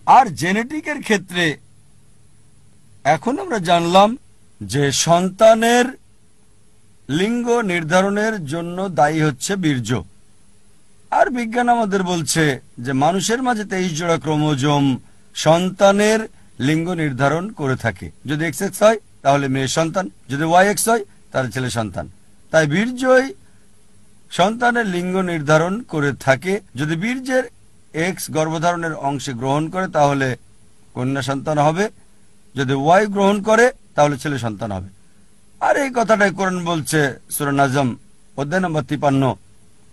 আর জেনেটিকের ক্ষেত্রে এখন আমরা জানলাম যে সন্তানের লিঙ্গ নির্ধারণের জন্য দায়ী হচ্ছে বীর্য। আর বিজ্ঞান আমাদের বলছে যে মানুষের মাঝে 23 জোড়া ক্রোমোজোম সন্তানের লিঙ্গ নির্ধারণ করে থাকে। যদি XX হয় তাহলে মেয়ে সন্তান, যদি YX হয় তাহলে ছেলে সন্তান। তাই বীর্যই সন্তানের লিঙ্গ নির্ধারণ করে থাকে। যদি বীর্যের X গর্ভধারণের অংশে গ্রহণ করে তাহলে কন্যা সন্তান হবে, যদি Y গ্রহণ করে তাহলে ছেলে সন্তান হবে। আর এই কথাটাই কোরআন বলছে সূরা নাজম অধ্যায় নম্বর 53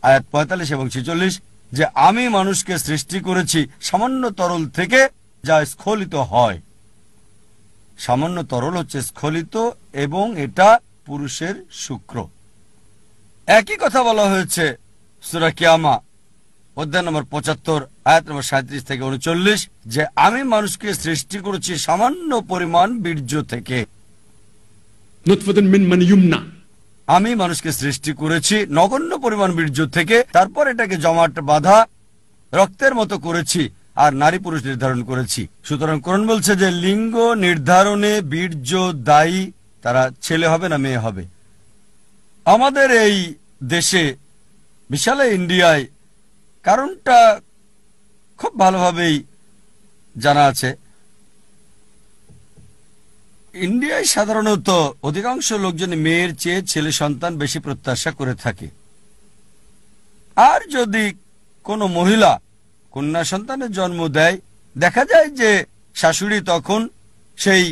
আয়াত 45 এবং 46 যে আমি মানুষকে সৃষ্টি করেছি সামান্য তরল থেকে যা স্খলিত হয়। সামান্য তরল হচ্ছে স্খলিত এবং এটা পুরুষের শুক্র। একই কথা বলা হয়েছে সূরা কিয়ামা অধ্যায় নম্বর 75 আয়াত নম্বর 37 থেকে 39 যে আমি মানুষকে সৃষ্টি করেছি সামান্য পরিমাণ বীর্য থেকে। আমি মানুষকে সৃষ্টি করেছি নগণ্য পরিমাণ বীর্য থেকে, তারপর এটাকে জমাট বাঁধা রক্তের মতো করেছি আর নারী পুরুষ নির্ধারণ করেছি। সুতরাং কোরআন বলছে যে লিঙ্গ নির্ধারণে বীর্য দায়ী, তারা ছেলে হবে না মেয়ে হবে। আমাদের এই দেশে বিশাল ইন্ডিয়ায় কারণটা খুব ভালোভাবেই জানা আছে। ইন্ডিয়ায় সাধারণত অধিকাংশ লোকজন মেয়ের চেয়ে ছেলে সন্তান বেশি প্রত্যাশা করে থাকে। আর যদি কোনো মহিলা কন্যা সন্তানের জন্ম দেয়, দেখা যায় যে শাশুড়ি তখন সেই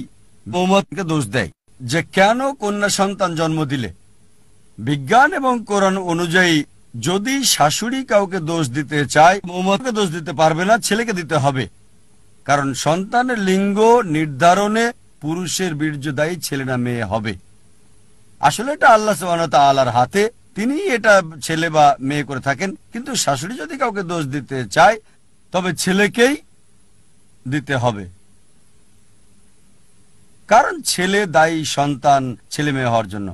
মৌমাছিকে দোষ দেয় যে কেন কন্যা সন্তান জন্ম দিলে। বিজ্ঞান এবং কোরআন অনুযায়ী যদি শাশুড়ি কাউকে দোষ দিতে চায়, মৌমাছিকে দোষ দিতে পারবে না, ছেলেকে দিতে হবে। কারণ সন্তানের লিঙ্গ নির্ধারণে পুরুষের বীর্য দায়ী, ছেলে না মেয়ে হবে। আসলে এটা আল্লাহ সুবহানাহু ওয়া তাআলার হাতে, তিনি এটা ছেলে বা মেয়ে করে থাকেন। কিন্তু শাশুড়ি যদি কাউকে দোষ দিতে চায় তবে ছেলেকেই দিতে হবে, কারণ ছেলে দায়ী সন্তান ছেলে মেয়ে হওয়ার জন্য।